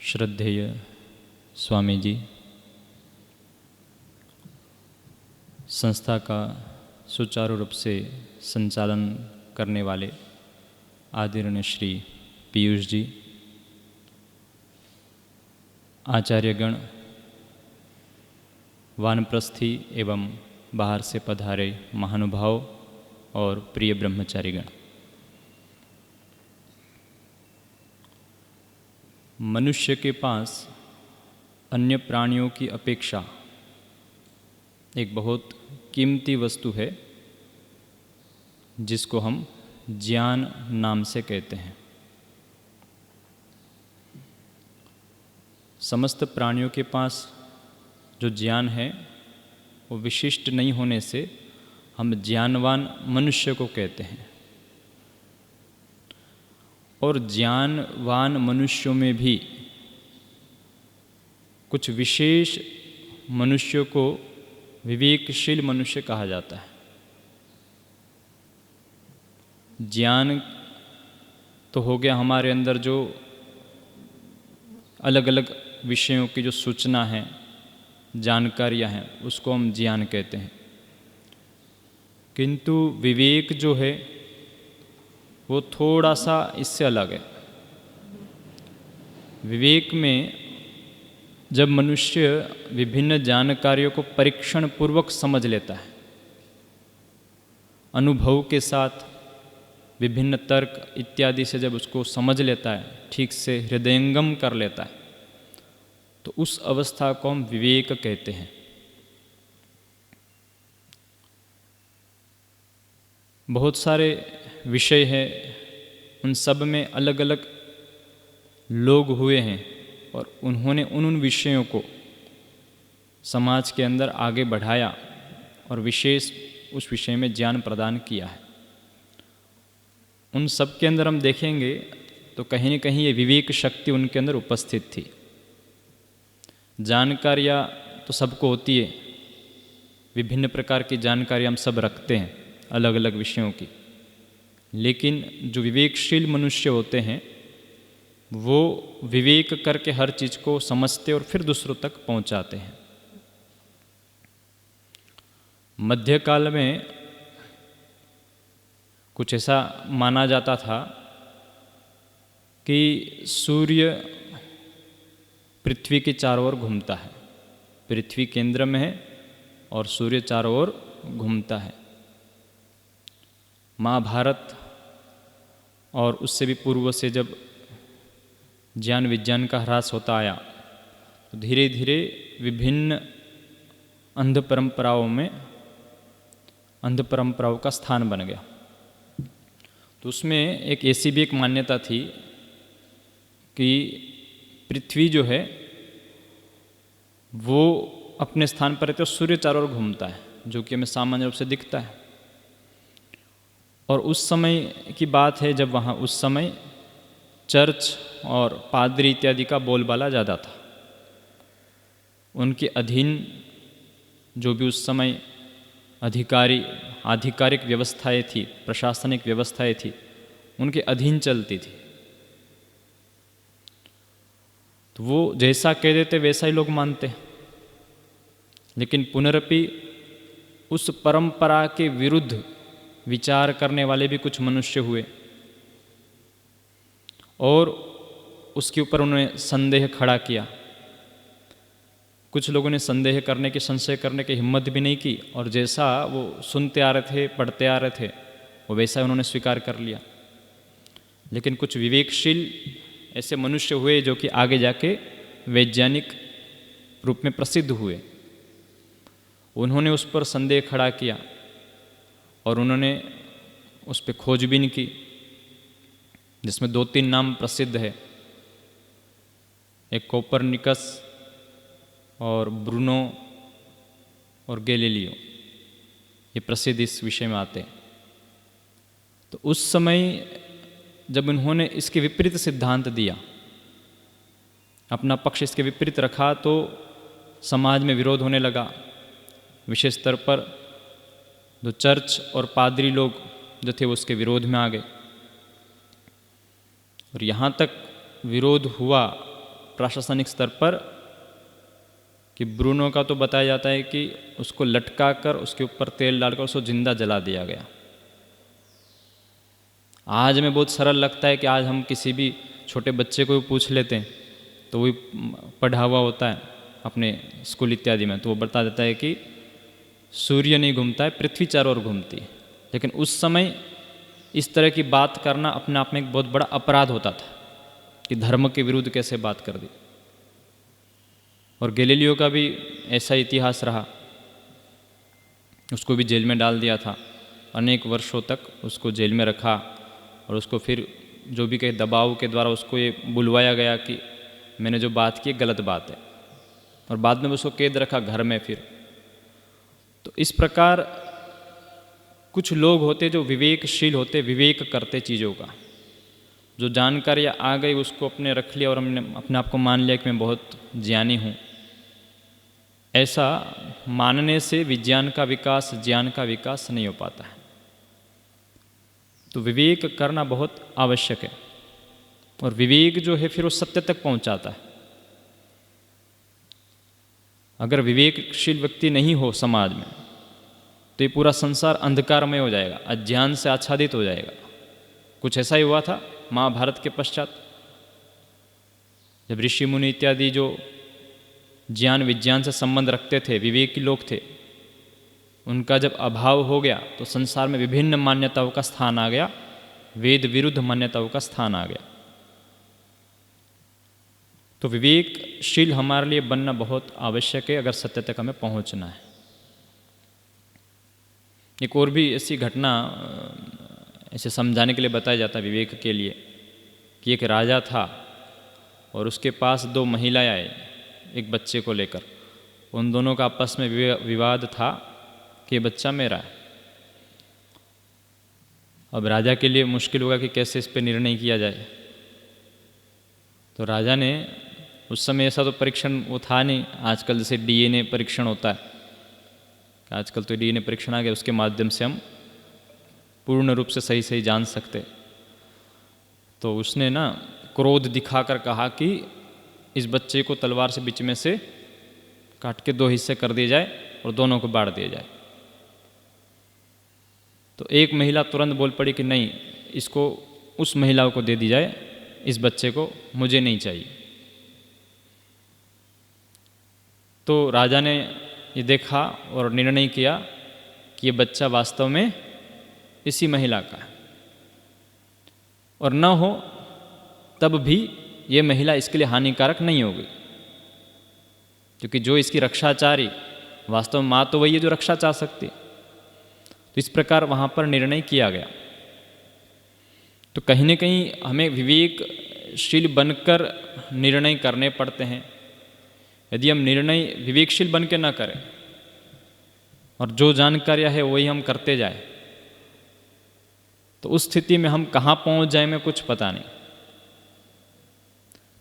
श्रद्धेय स्वामी जी, संस्था का सुचारू रूप से संचालन करने वाले आदरणीय श्री पीयूष जी, आचार्यगण, वानप्रस्थी एवं बाहर से पधारे महानुभाव और प्रिय ब्रह्मचारीगण, मनुष्य के पास अन्य प्राणियों की अपेक्षा एक बहुत कीमती वस्तु है जिसको हम ज्ञान नाम से कहते हैं। समस्त प्राणियों के पास जो ज्ञान है वो विशिष्ट नहीं होने से हम ज्ञानवान मनुष्य को कहते हैं, और ज्ञानवान मनुष्यों में भी कुछ विशेष मनुष्यों को विवेकशील मनुष्य कहा जाता है। ज्ञान तो हो गया हमारे अंदर जो अलग अलग विषयों की जो सूचना है, जानकारियां हैं, उसको हम ज्ञान कहते हैं। किंतु विवेक जो है वो थोड़ा सा इससे अलग है। विवेक में जब मनुष्य विभिन्न जानकारियों को परीक्षण पूर्वक समझ लेता है, अनुभव के साथ विभिन्न तर्क इत्यादि से जब उसको समझ लेता है, ठीक से हृदयंगम कर लेता है, तो उस अवस्था को हम विवेक कहते हैं। बहुत सारे विषय है, उन सब में अलग अलग लोग हुए हैं और उन्होंने उन विषयों को समाज के अंदर आगे बढ़ाया और विशेष उस विषय में ज्ञान प्रदान किया है। उन सब के अंदर हम देखेंगे तो कहीं न कहीं ये विवेक शक्ति उनके अंदर उपस्थित थी। जानकारियाँ तो सबको होती है, विभिन्न प्रकार की जानकारी हम सब रखते हैं अलग अलग विषयों की, लेकिन जो विवेकशील मनुष्य होते हैं वो विवेक करके हर चीज़ को समझते और फिर दूसरों तक पहुंचाते हैं। मध्यकाल में कुछ ऐसा माना जाता था कि सूर्य पृथ्वी के चारों ओर घूमता है, पृथ्वी केंद्र में है और सूर्य चारों ओर घूमता है। महाभारत और उससे भी पूर्व से जब ज्ञान विज्ञान का ह्रास होता आया तो धीरे धीरे विभिन्न अंध परंपराओं का स्थान बन गया। तो उसमें एक ऐसी भी एक मान्यता थी कि पृथ्वी जो है वो अपने स्थान पर रहते और सूर्य चारों ओर घूमता है, जो कि हमें सामान्य रूप से दिखता है। और उस समय की बात है जब वहाँ उस समय चर्च और पादरी इत्यादि का बोलबाला ज़्यादा था। उनके अधीन जो भी उस समय आधिकारिक व्यवस्थाएं थी, प्रशासनिक व्यवस्थाएं थी, उनके अधीन चलती थी। तो वो जैसा कह देते वैसा ही लोग मानते। लेकिन पुनरपि उस परंपरा के विरुद्ध विचार करने वाले भी कुछ मनुष्य हुए और उसके ऊपर उन्होंने संदेह खड़ा किया। कुछ लोगों ने संदेह करने की, संशय करने की हिम्मत भी नहीं की, और जैसा वो सुनते आ रहे थे, पढ़ते आ रहे थे, वो वैसा उन्होंने स्वीकार कर लिया। लेकिन कुछ विवेकशील ऐसे मनुष्य हुए जो कि आगे जाके वैज्ञानिक रूप में प्रसिद्ध हुए। उन्होंने उस पर संदेह खड़ा किया और उन्होंने उस पर खोजबीन की, जिसमें 2-3 नाम प्रसिद्ध है। एक कोपरनिकस और ब्रूनो और गैलीलियो, ये प्रसिद्ध इस विषय में आते हैं। तो उस समय जब उन्होंने इसके विपरीत सिद्धांत दिया, अपना पक्ष इसके विपरीत रखा, तो समाज में विरोध होने लगा। विशेष स्तर पर जो चर्च और पादरी लोग जो थे उसके विरोध में आ गए, और यहाँ तक विरोध हुआ प्रशासनिक स्तर पर कि ब्रूनो का तो बताया जाता है कि उसको लटका कर उसके ऊपर तेल डालकर उसको जिंदा जला दिया गया। आज हमें बहुत सरल लगता है कि आज हम किसी भी छोटे बच्चे को पूछ लेते हैं तो वही पढ़ा हुआ होता है अपने स्कूल इत्यादि में, तो वो बता देता है कि सूर्य नहीं घूमता है, पृथ्वी चारों ओर घूमती है। लेकिन उस समय इस तरह की बात करना अपने आप में एक बहुत बड़ा अपराध होता था कि धर्म के विरुद्ध कैसे बात कर दी। और गैलीलियो का भी ऐसा इतिहास रहा, उसको भी जेल में डाल दिया था, अनेक वर्षों तक उसको जेल में रखा और उसको फिर जो भी कहे दबाव के द्वारा उसको ये बुलवाया गया कि मैंने जो बात की गलत बात है, और बाद में उसको कैद रखा घर में फिर। तो इस प्रकार कुछ लोग होते जो विवेकशील होते, विवेक करते चीज़ों का, जो जानकारी आ गई उसको अपने रख लिया और हमने अपने आप को मान लिया कि मैं बहुत ज्ञानी हूँ। ऐसा मानने से विज्ञान का विकास, ज्ञान का विकास नहीं हो पाता है। तो विवेक करना बहुत आवश्यक है, और विवेक जो है फिर वो सत्य तक पहुंचाता है। अगर विवेकशील व्यक्ति नहीं हो समाज में तो ये पूरा संसार अंधकारमय हो जाएगा, अज्ञान से आच्छादित हो जाएगा। कुछ ऐसा ही हुआ था महाभारत के पश्चात, जब ऋषि मुनि इत्यादि जो ज्ञान विज्ञान से संबंध रखते थे, विवेकी लोग थे, उनका जब अभाव हो गया तो संसार में विभिन्न मान्यताओं का स्थान आ गया, वेद विरुद्ध मान्यताओं का स्थान आ गया। तो विवेकशील हमारे लिए बनना बहुत आवश्यक है अगर सत्य तक हमें पहुंचना है। एक और भी ऐसी घटना ऐसे समझाने के लिए बताया जाता है विवेक के लिए, कि एक राजा था और उसके पास दो महिलाएं आए एक बच्चे को लेकर। उन दोनों का आपस में विवाद था कि ये बच्चा मेरा है। अब राजा के लिए मुश्किल होगा कि कैसे इस पर निर्णय किया जाए। तो राजा ने, उस समय ऐसा तो परीक्षण वो था नहीं, आजकल जैसे डीएनए परीक्षण होता है, आजकल तो डीएनए परीक्षण आ गया, उसके माध्यम से हम पूर्ण रूप से सही सही जान सकते। तो उसने ना क्रोध दिखाकर कहा कि इस बच्चे को तलवार से बीच में से काट के दो हिस्से कर दिया जाए और दोनों को बांट दिया जाए। तो एक महिला तुरंत बोल पड़ी कि नहीं, इसको उस महिला को दे दी जाए, इस बच्चे को मुझे नहीं चाहिए। तो राजा ने ये देखा और निर्णय किया कि ये बच्चा वास्तव में इसी महिला का है, और न हो तब भी ये महिला इसके लिए हानिकारक नहीं होगी, क्योंकि जो इसकी रक्षा चाह रही, वास्तव में माँ तो वही है जो रक्षा चाह सकती। तो इस प्रकार वहाँ पर निर्णय किया गया। तो कहीं न कहीं हमें विवेकशील बनकर निर्णय करने पड़ते हैं। यदि हम निर्णय विवेकशील बन के ना करें और जो जानकारियाँ है वही हम करते जाए, तो उस स्थिति में हम कहाँ पहुँच जाए में कुछ पता नहीं।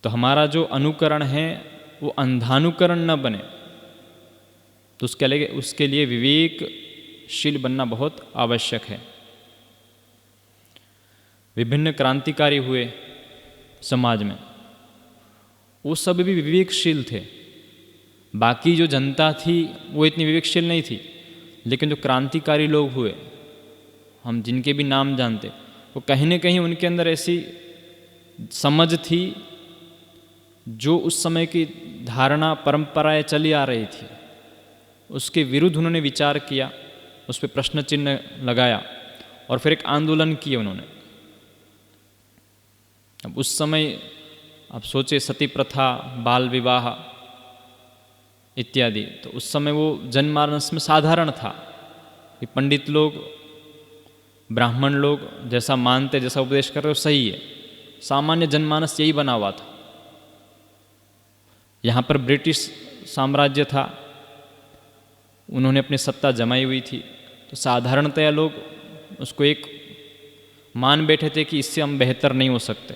तो हमारा जो अनुकरण है वो अंधानुकरण न बने, तो उसके लिए विवेकशील बनना बहुत आवश्यक है। विभिन्न क्रांतिकारी हुए समाज में, वो सब भी विवेकशील थे। बाकी जो जनता थी वो इतनी विवेकशील नहीं थी, लेकिन जो क्रांतिकारी लोग हुए, हम जिनके भी नाम जानते, वो कहीं न कहीं उनके अंदर ऐसी समझ थी जो उस समय की धारणा परंपराएं चली आ रही थी, उसके विरुद्ध उन्होंने विचार किया, उस पर प्रश्न चिन्ह लगाया और फिर एक आंदोलन किया उन्होंने। अब उस समय आप सोचे सती प्रथा, बाल विवाह इत्यादि, तो उस समय वो जनमानस में साधारण था कि पंडित लोग, ब्राह्मण लोग जैसा मानते, जैसा उपदेश कर रहे हो सही है। सामान्य जनमानस यही बना हुआ था। यहाँ पर ब्रिटिश साम्राज्य था, उन्होंने अपनी सत्ता जमाई हुई थी, तो साधारणतया लोग उसको एक मान बैठे थे कि इससे हम बेहतर नहीं हो सकते।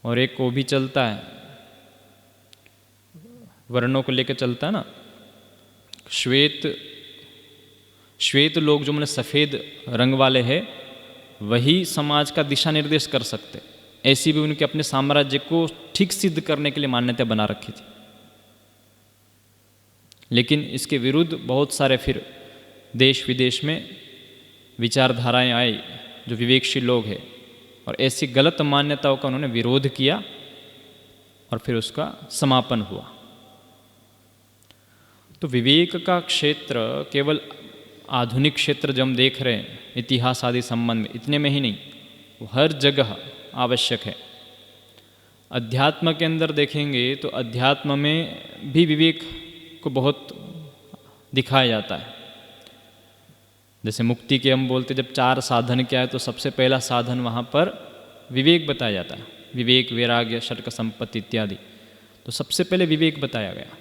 और एक वो भी चलता है, वर्णों को लेकर चलता है ना, श्वेत लोग जो मैंने सफ़ेद रंग वाले हैं, वही समाज का दिशा निर्देश कर सकते। ऐसी भी उनके अपने साम्राज्य को ठीक सिद्ध करने के लिए मान्यता बना रखी थी। लेकिन इसके विरुद्ध बहुत सारे फिर देश विदेश में विचारधाराएं आई जो विवेकशील लोग हैं, और ऐसी गलत मान्यताओं का उन्होंने विरोध किया और फिर उसका समापन हुआ। तो विवेक का क्षेत्र केवल आधुनिक क्षेत्र जो हम देख रहे हैं इतिहास आदि संबंध में, इतने में ही नहीं, वो हर जगह आवश्यक है। अध्यात्म के अंदर देखेंगे तो अध्यात्म में भी विवेक को बहुत दिखाया जाता है। जैसे मुक्ति के हम बोलते जब 4 साधन क्या है, तो सबसे पहला साधन वहाँ पर विवेक बताया जाता है, विवेक, वैराग्य, षट्क संपत्ति इत्यादि। तो सबसे पहले विवेक बताया गया।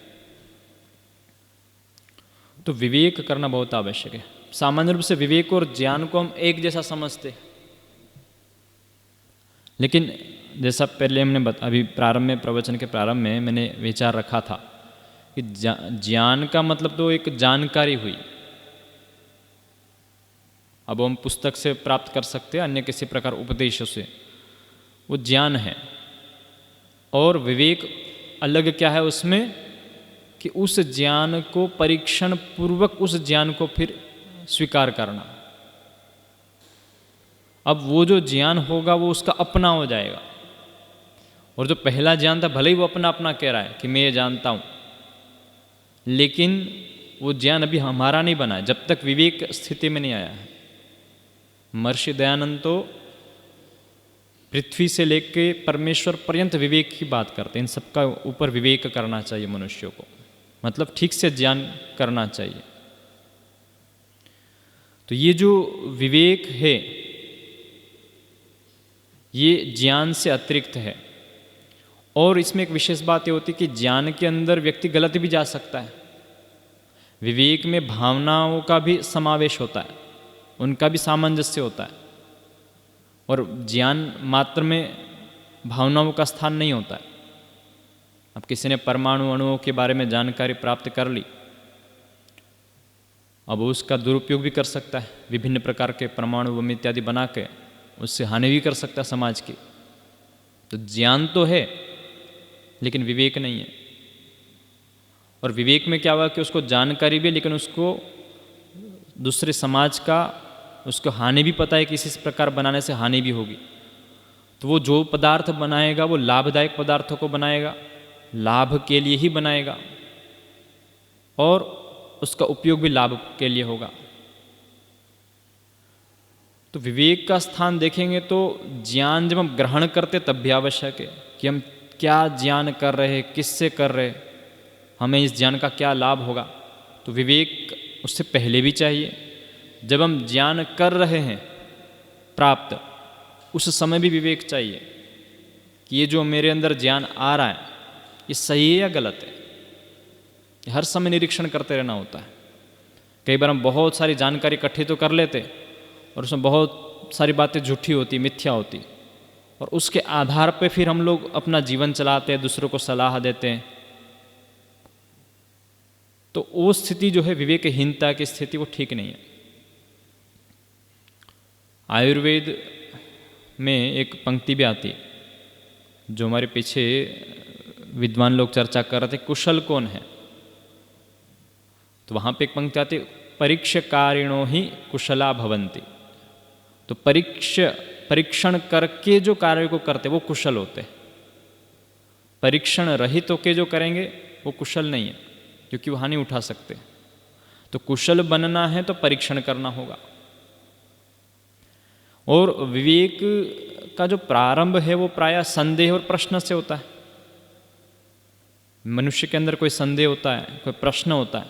तो विवेक करना बहुत आवश्यक है। सामान्य रूप से विवेक और ज्ञान को हम एक जैसा समझते, लेकिन जैसा पहले हमने अभी प्रारंभ में, प्रवचन के प्रारंभ में मैंने विचार रखा था कि ज्ञान का मतलब तो एक जानकारी हुई। अब हम पुस्तक से प्राप्त कर सकते हैं, अन्य किसी प्रकार उपदेशों से, वो ज्ञान है। और विवेक अलग क्या है उसमें कि उस ज्ञान को परीक्षण पूर्वक उस ज्ञान को फिर स्वीकार करना। अब वो जो ज्ञान होगा वो उसका अपना हो जाएगा, और जो पहला ज्ञान था भले ही वो अपना अपना कह रहा है कि मैं ये जानता हूँ, लेकिन वो ज्ञान अभी हमारा नहीं बना है जब तक विवेक स्थिति में नहीं आया है। महर्षि दयानंद तो पृथ्वी से लेके परमेश्वर पर्यंत विवेक की बात करते हैं। इन सबका ऊपर विवेक करना चाहिए मनुष्यों को, मतलब ठीक से ज्ञान करना चाहिए। तो ये जो विवेक है ये ज्ञान से अतिरिक्त है। और इसमें एक विशेष बात ये होती है कि ज्ञान के अंदर व्यक्ति गलत भी जा सकता है। विवेक में भावनाओं का भी समावेश होता है, उनका भी सामंजस्य होता है, और ज्ञान मात्र में भावनाओं का स्थान नहीं होता है। अब किसी ने परमाणु अणुओं के बारे में जानकारी प्राप्त कर ली, अब उसका दुरुपयोग भी कर सकता है, विभिन्न प्रकार के परमाणु बम इत्यादि बना के उससे हानि भी कर सकता है समाज की। तो ज्ञान तो है लेकिन विवेक नहीं है। और विवेक में क्या हुआ कि उसको जानकारी भी, लेकिन उसको दूसरे समाज का उसको हानि भी पता है कि इसी प्रकार बनाने से हानि भी होगी। तो वो जो पदार्थ बनाएगा वो लाभदायक पदार्थों को बनाएगा, लाभ के लिए ही बनाएगा, और उसका उपयोग भी लाभ के लिए होगा। तो विवेक का स्थान देखेंगे तो ज्ञान जब हम ग्रहण करते तब भी आवश्यक है कि हम क्या ज्ञान कर रहे हैं, किससे कर रहे हैं, हमें इस ज्ञान का क्या लाभ होगा। तो विवेक उससे पहले भी चाहिए। जब हम ज्ञान कर रहे हैं प्राप्त, उस समय भी विवेक चाहिए कि ये जो मेरे अंदर ज्ञान आ रहा है ये सही है या गलत है। हर समय निरीक्षण करते रहना होता है। कई बार हम बहुत सारी जानकारी इकट्ठी तो कर लेते और उसमें बहुत सारी बातें झूठी होती, मिथ्या होती, और उसके आधार पे फिर हम लोग अपना जीवन चलाते हैं, दूसरों को सलाह देते हैं। तो वो स्थिति जो है विवेकहीनता की स्थिति, वो ठीक नहीं है। आयुर्वेद में एक पंक्ति भी आती है जो हमारे पीछे विद्वान लोग चर्चा कर रहे थे, कुशल कौन है। तो वहाँ पे एक पंक्ति आती है, परीक्षकारिणो ही कुशला भवन्ति। तो परीक्षण करके जो कार्य को करते वो कुशल होते हैं। परीक्षण रहित होके जो करेंगे वो कुशल नहीं है, क्योंकि वो हानि उठा सकते। तो कुशल बनना है तो परीक्षण करना होगा। और विवेक का जो प्रारंभ है वो प्रायः संदेह और प्रश्न से होता है। मनुष्य के अंदर कोई संदेह होता है, कोई प्रश्न होता है,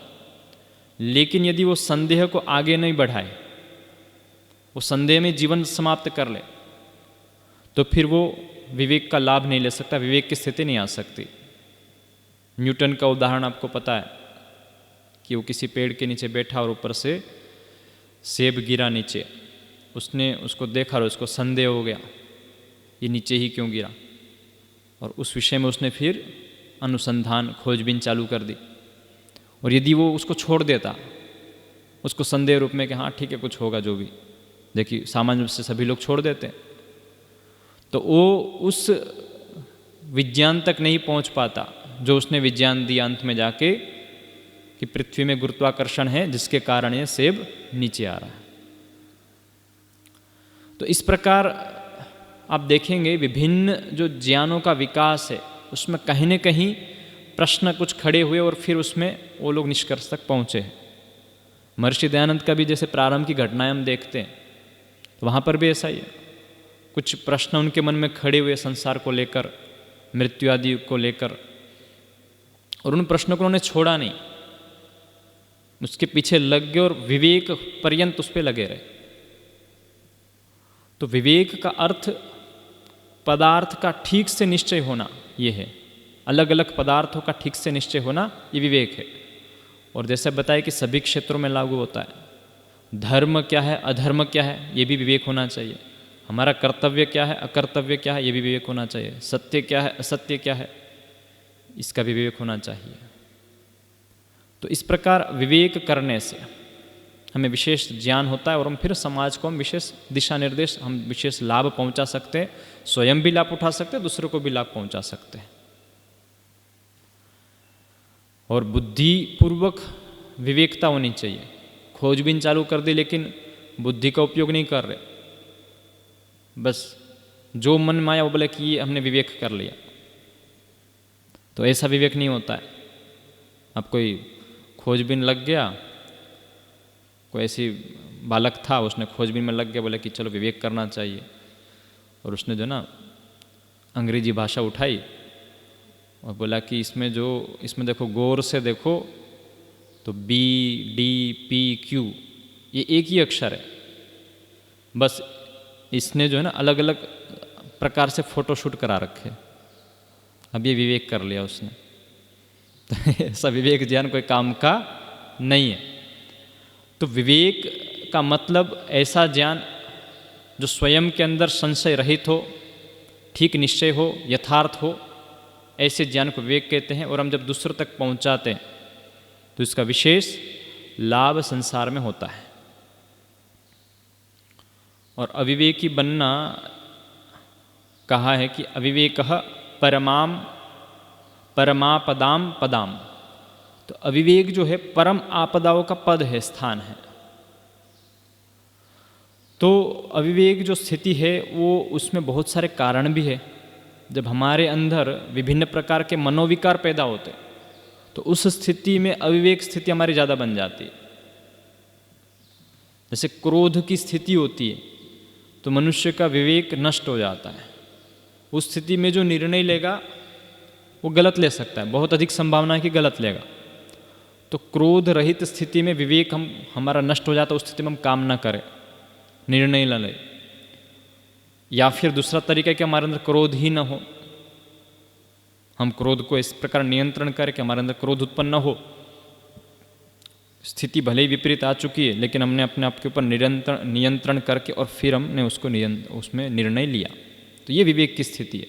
लेकिन यदि वो संदेह को आगे नहीं बढ़ाए, वो संदेह में जीवन समाप्त कर ले, तो फिर वो विवेक का लाभ नहीं ले सकता, विवेक की स्थिति नहीं आ सकती। न्यूटन का उदाहरण आपको पता है कि वो किसी पेड़ के नीचे बैठा और ऊपर से सेब गिरा नीचे। उसने उसको देखा और उसको संदेह हो गया ये नीचे ही क्यों गिरा, और उस विषय में उसने फिर अनुसंधान, खोजबीन चालू कर दी। और यदि वो उसको छोड़ देता, उसको संदेह रूप में कि हाँ ठीक है कुछ होगा जो भी, देखिए सामान्य रूप से सभी लोग छोड़ देते हैं। तो वो उस विज्ञान तक नहीं पहुंच पाता जो उसने विज्ञान दिया अंत में जाके, कि पृथ्वी में गुरुत्वाकर्षण है जिसके कारण ये सेब नीचे आ रहा है। तो इस प्रकार आप देखेंगे विभिन्न जो ज्ञानों का विकास है उसमें कहीं न कहीं प्रश्न कुछ खड़े हुए और फिर उसमें वो लोग निष्कर्ष तक पहुँचे हैं। महर्षि दयानंद का भी जैसे प्रारंभ की घटनाएं हम देखते हैं तो वहाँ पर भी ऐसा ही है, कुछ प्रश्न उनके मन में खड़े हुए संसार को लेकर, मृत्यु आदि को लेकर, और उन प्रश्नों को उन्होंने छोड़ा नहीं, उसके पीछे लग गए और विवेक पर्यंत उस पर लगे रहे। तो विवेक का अर्थ पदार्थ का ठीक से निश्चय होना ये है, अलग अलग पदार्थों का ठीक से निश्चय होना ये विवेक है। और जैसे बताया कि सभी क्षेत्रों में लागू होता है, धर्म क्या है अधर्म क्या है ये भी विवेक होना चाहिए, हमारा कर्तव्य क्या है अकर्तव्य क्या है ये भी विवेक होना चाहिए, सत्य क्या है असत्य क्या है इसका भी विवेक होना चाहिए। तो इस प्रकार विवेक करने से हमें विशेष ज्ञान होता है और हम फिर समाज को हम विशेष दिशा निर्देश, हम विशेष लाभ पहुंचा सकते हैं, स्वयं भी लाभ उठा सकते हैं, दूसरों को भी लाभ पहुंचा सकते हैं। और बुद्धिपूर्वक विवेकता होनी चाहिए। खोजबीन चालू कर दी लेकिन बुद्धि का उपयोग नहीं कर रहे, बस जो मन में आया वो बोले कि ये हमने विवेक कर लिया, तो ऐसा विवेक नहीं होता है। अब कोई खोजबीन लग गया, कोई ऐसी बालक था उसने खोजबीन में लग गया, बोले कि चलो विवेक करना चाहिए, और उसने जो ना अंग्रेजी भाषा उठाई और बोला कि इसमें देखो गौर से देखो तो बी डी पी क्यू ये एक ही अक्षर है, बस इसने जो है ना अलग अलग प्रकार से फोटोशूट करा रखे। अब ये विवेक कर लिया उसने, तो ऐसा विवेक ज्ञान कोई काम का नहीं है। तो विवेक का मतलब ऐसा ज्ञान जो स्वयं के अंदर संशय रहित हो, ठीक निश्चय हो, यथार्थ हो, ऐसे ज्ञान को विवेक कहते हैं। और हम जब दूसरों तक पहुंचाते हैं तो इसका विशेष लाभ संसार में होता है। और अविवेकी बनना कहा है कि अविवेकः परमापदाम पदाम, तो अविवेक जो है परम आपदाओं का पद है, स्थान है। तो अविवेक जो स्थिति है वो उसमें बहुत सारे कारण भी है। जब हमारे अंदर विभिन्न प्रकार के मनोविकार पैदा होते तो उस स्थिति में अविवेक स्थिति हमारी ज़्यादा बन जाती है। जैसे क्रोध की स्थिति होती है तो मनुष्य का विवेक नष्ट हो जाता है। उस स्थिति में जो निर्णय लेगा वो गलत ले सकता है, बहुत अधिक संभावना है कि गलत लेगा। तो क्रोध रहित स्थिति में विवेक हमारा नष्ट हो जाता है, उस स्थिति में हम काम ना करें, निर्णय न लें। या फिर दूसरा तरीका है कि हमारे अंदर क्रोध ही न हो, हम क्रोध को इस प्रकार नियंत्रण करें कि हमारे अंदर क्रोध उत्पन्न न हो। स्थिति भले ही विपरीत आ चुकी है लेकिन हमने अपने आप के ऊपर नियंत्रण करके और फिर हमने उसमें निर्णय लिया, तो ये विवेक की स्थिति है।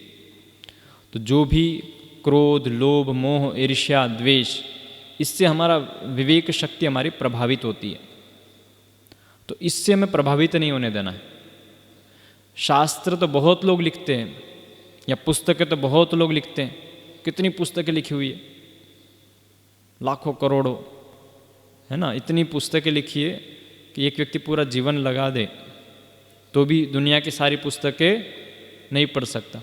तो जो भी क्रोध, लोभ, मोह, ईर्ष्या, द्वेष, इससे हमारा विवेक शक्ति हमारी प्रभावित होती है, तो इससे हमें प्रभावित नहीं होने देना है। शास्त्र तो बहुत लोग लिखते हैं या पुस्तकें तो बहुत लोग लिखते हैं, कितनी पुस्तकें लिखी हुई है, लाखों करोड़ों, है ना। इतनी पुस्तकें लिखी है कि एक व्यक्ति पूरा जीवन लगा दे तो भी दुनिया की सारी पुस्तकें नहीं पढ़ सकता।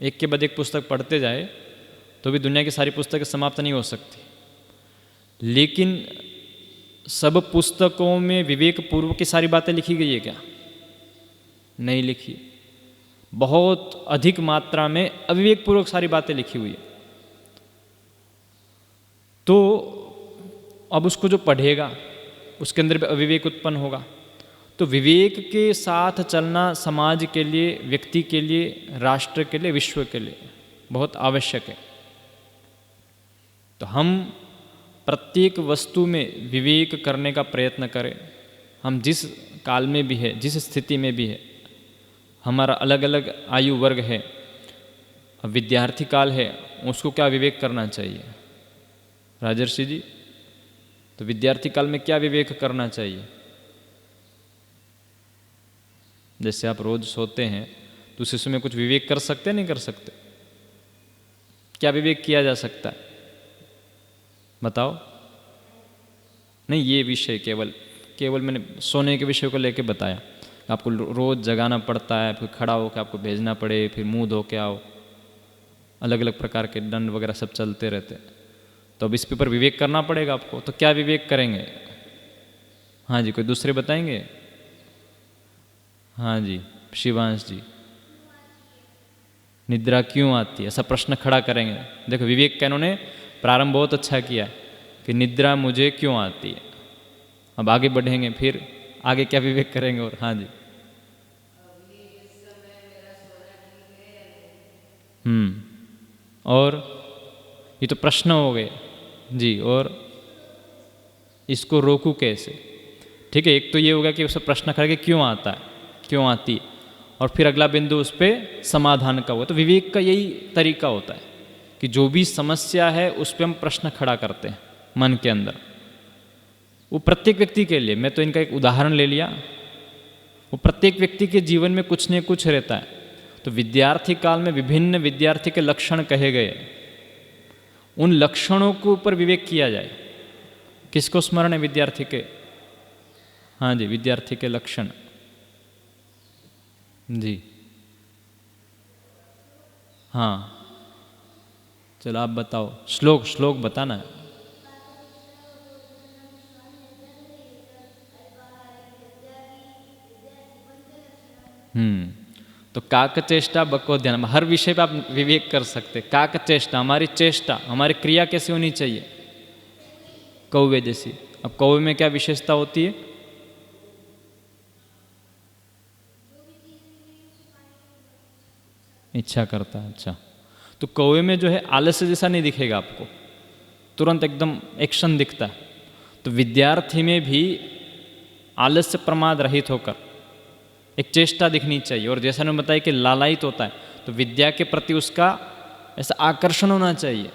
एक के बाद एक पुस्तक पढ़ते जाए तो भी दुनिया की सारी पुस्तकें समाप्त नहीं हो सकती। लेकिन सब पुस्तकों में विवेक पूर्व की सारी बातें लिखी गई है क्या? नहीं लिखी। बहुत अधिक मात्रा में अविवेक पूर्वक सारी बातें लिखी हुई है। तो अब उसको जो पढ़ेगा उसके अंदर भी अविवेक उत्पन्न होगा। तो विवेक के साथ चलना समाज के लिए, व्यक्ति के लिए, राष्ट्र के लिए, विश्व के लिए बहुत आवश्यक है। तो हम प्रत्येक वस्तु में विवेक करने का प्रयत्न करें। हम जिस काल में भी है, जिस स्थिति में भी है, हमारा अलग अलग आयु वर्ग है। अब विद्यार्थी काल है, उसको क्या विवेक करना चाहिए राजर्षि जी? तो विद्यार्थी काल में क्या विवेक करना चाहिए? जैसे आप रोज सोते हैं तो उस शिशु में कुछ विवेक कर सकते नहीं कर सकते? क्या विवेक किया जा सकता है बताओ? नहीं, ये विषय केवल मैंने सोने के विषय को लेके बताया। आपको रोज़ जगाना पड़ता है, फिर खड़ा होकर आपको भेजना पड़े, फिर मुंह धो के आओ, अलग अलग प्रकार के दंड वगैरह सब चलते रहते। तो अब इस पे ऊपर विवेक करना पड़ेगा आपको। तो क्या विवेक करेंगे? हाँ जी, कोई दूसरे बताएंगे? हाँ जी, शिवांश जी। निद्रा क्यों आती है, ऐसा प्रश्न खड़ा करेंगे। देखो, विवेक का इन्होंने प्रारंभ बहुत अच्छा किया कि निद्रा मुझे क्यों आती है। अब आगे बढ़ेंगे, फिर आगे क्या विवेक करेंगे? और हाँ जी, और ये तो प्रश्न हो गए जी। और इसको रोकूं कैसे? ठीक है, एक तो ये होगा कि उसे प्रश्न करके क्यों आता है, क्यों आती है, और फिर अगला बिंदु उस पर समाधान का हुआ। तो विवेक का यही तरीका होता है कि जो भी समस्या है उस पर हम प्रश्न खड़ा करते हैं मन के अंदर। वो प्रत्येक व्यक्ति के लिए, मैं तो इनका एक उदाहरण ले लिया, वो प्रत्येक व्यक्ति के जीवन में कुछ न कुछ रहता है। तो विद्यार्थी काल में विभिन्न विद्यार्थी के लक्षण कहे गए, उन लक्षणों के ऊपर विवेक किया जाए। किसको स्मरण है विद्यार्थी के? हाँ जी, विद्यार्थी के लक्षण जी। हाँ, चलो आप बताओ, श्लोक बताना है। तो काक चेष्टा बको ध्यान, हर विषय पे आप विवेक कर सकते। काक चेष्टा, हमारी चेष्टा, हमारी क्रिया कैसी होनी चाहिए? कौवे जैसी। अब कौवे में क्या विशेषता होती है? इच्छा करता है। अच्छा, तो कौवे में जो है आलस्य जैसा नहीं दिखेगा आपको, तुरंत एकदम एक्शन दिखता है। तो विद्यार्थी में भी आलस्य प्रमाद रहित होकर एक चेष्टा दिखनी चाहिए। और जैसा मैंने बताया कि लालायित होता है, तो विद्या के प्रति उसका ऐसा आकर्षण होना चाहिए।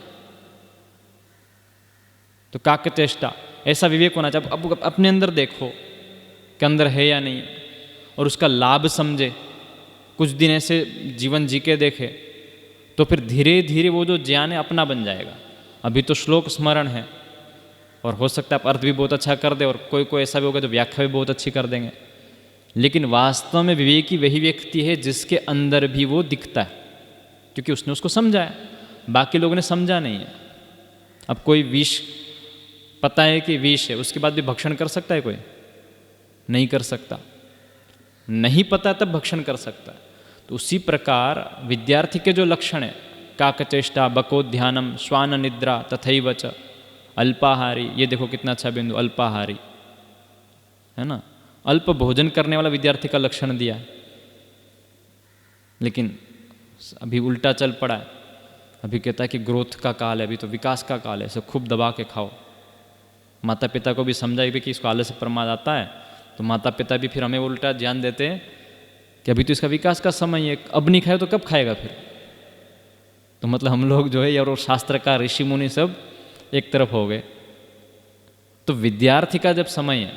तो काक चेष्टा, ऐसा विवेक होना चाहिए। अब अपने अंदर देखो कि अंदर है या नहीं, और उसका लाभ समझे। कुछ दिन ऐसे जीवन जी के देखे, तो फिर धीरे धीरे वो जो ज्ञान है अपना बन जाएगा। अभी तो श्लोक स्मरण है, और हो सकता है आप अर्थ भी बहुत अच्छा कर दे, और कोई कोई ऐसा भी होगा जो व्याख्या भी बहुत अच्छी कर देंगे। लेकिन वास्तव में विवेकी वही व्यक्ति है जिसके अंदर भी वो दिखता है, क्योंकि उसने उसको समझा है, बाकी लोगों ने समझा नहीं है। अब कोई विष पता है कि विष है, उसके बाद भी भक्षण कर सकता है? कोई नहीं कर सकता। नहीं पता तब भक्षण कर सकता है। तो उसी प्रकार विद्यार्थी के जो लक्षण है, काकचेष्टा, बकोध्यानम, श्वान निद्रा, तथैव च अल्पाहारी। ये देखो कितना अच्छा बिंदु, अल्पाहारी है ना, अल्प भोजन करने वाला विद्यार्थी का लक्षण दिया है। लेकिन अभी उल्टा चल पड़ा है, अभी कहता है कि ग्रोथ का काल है, अभी तो विकास का काल है, इसे खूब दबा के खाओ। माता पिता को भी समझाए भी कि इसको आलस्य प्रमाद आता है, तो माता पिता भी फिर हमें उल्टा ध्यान देते हैं कि अभी तो इसका विकास का समय है, अब नहीं खाए तो कब खाएगा फिर? तो मतलब हम लोग जो है, और शास्त्र का ऋषि मुनि सब एक तरफ हो गए। तो विद्यार्थी का जब समय है,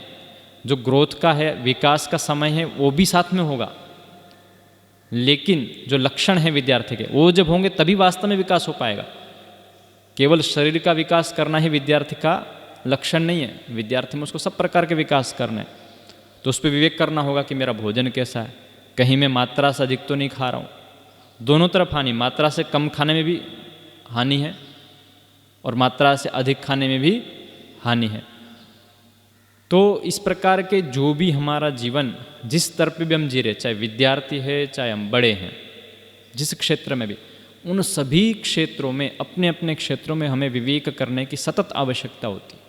जो ग्रोथ का है, विकास का समय है, वो भी साथ में होगा। लेकिन जो लक्षण है विद्यार्थी के, वो जब होंगे तभी वास्तव में विकास हो पाएगा। केवल शरीर का विकास करना ही विद्यार्थी का लक्षण नहीं है। विद्यार्थी में उसको सब प्रकार के विकास करने, तो उस पर विवेक करना होगा कि मेरा भोजन कैसा है, कहीं मैं मात्रा से अधिक तो नहीं खा रहा हूँ। दोनों तरफ हानि, मात्रा से कम खाने में भी हानि है, और मात्रा से अधिक खाने में भी हानि है। तो इस प्रकार के जो भी हमारा जीवन, जिस स्तर पे भी हम जी रहे, चाहे विद्यार्थी है, चाहे हम बड़े हैं, जिस क्षेत्र में भी, उन सभी क्षेत्रों में, अपने अपने क्षेत्रों में हमें विवेक करने की सतत आवश्यकता होती है।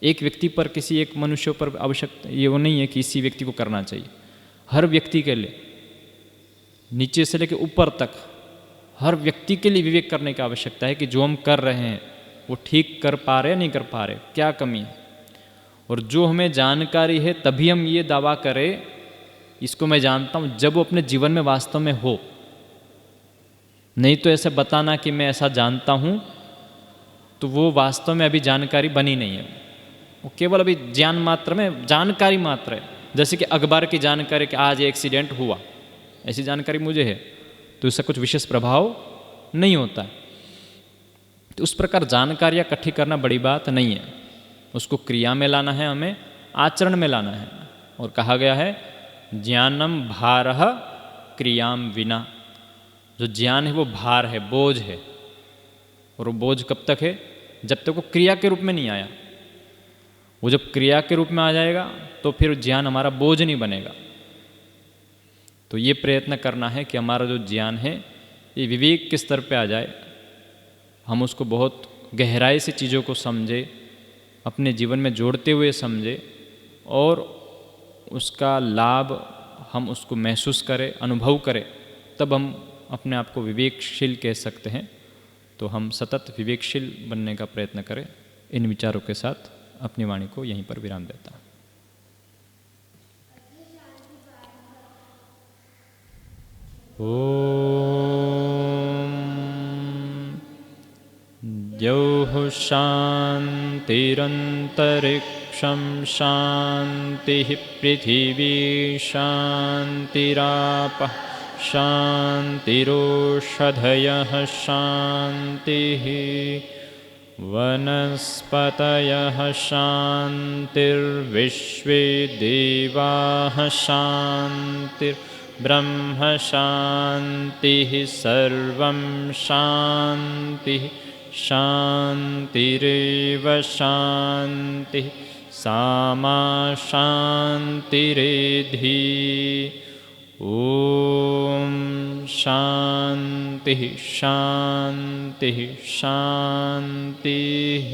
एक व्यक्ति पर, किसी एक मनुष्य पर आवश्यकता ये वो नहीं है कि इसी व्यक्ति को करना चाहिए। हर व्यक्ति के लिए, नीचे से लेकर ऊपर तक, हर व्यक्ति के लिए विवेक करने की आवश्यकता है कि जो हम कर रहे हैं वो ठीक कर पा रहे, नहीं कर पा रहे, क्या कमी है। और जो हमें जानकारी है तभी हम ये दावा करें इसको मैं जानता हूँ, जब वो अपने जीवन में वास्तव में हो। नहीं तो ऐसे बताना कि मैं ऐसा जानता हूँ, तो वो वास्तव में अभी जानकारी बनी नहीं है, वो केवल अभी ज्ञान मात्र में, जानकारी मात्र है। जैसे कि अखबार की जानकारी कि आज ये एक्सीडेंट हुआ, ऐसी जानकारी मुझे है, तो इसका कुछ विशेष प्रभाव नहीं होता है। तो उस प्रकार जानकारियाँ इकट्ठी करना बड़ी बात नहीं है, उसको क्रिया में लाना है, हमें आचरण में लाना है। और कहा गया है ज्ञानम भारः क्रियाम विना, जो ज्ञान है वो भार है, बोझ है। और वो बोझ कब तक है? जब तक वो क्रिया के रूप में नहीं आया। वो जब क्रिया के रूप में आ जाएगा तो फिर ज्ञान हमारा बोझ नहीं बनेगा। तो ये प्रयत्न करना है कि हमारा जो ज्ञान है ये विवेक के स्तर पे आ जाए, हम उसको बहुत गहराई से चीज़ों को समझे, अपने जीवन में जोड़ते हुए समझे, और उसका लाभ हम उसको महसूस करें, अनुभव करें, तब हम अपने आप को विवेकशील कह सकते हैं। तो हम सतत विवेकशील बनने का प्रयत्न करें। इन विचारों के साथ अपनी वाणी को यहीं पर विराम देता हूँ। ओम द्यौः शान्तिरन्तरिक्षं शान्तिः पृथिवी शान्तिरापः शान्तिरोषधयः शान्तिः वनस्पतयः शान्तिर्विश्वे देवाः शान्तिर्ब्रह्म शान्तिः सर्वं शान्तिः शान्तिरेव शान्तिः सामा शान्तिरेधि। ॐ शान्तिः शान्तिः शान्तिः।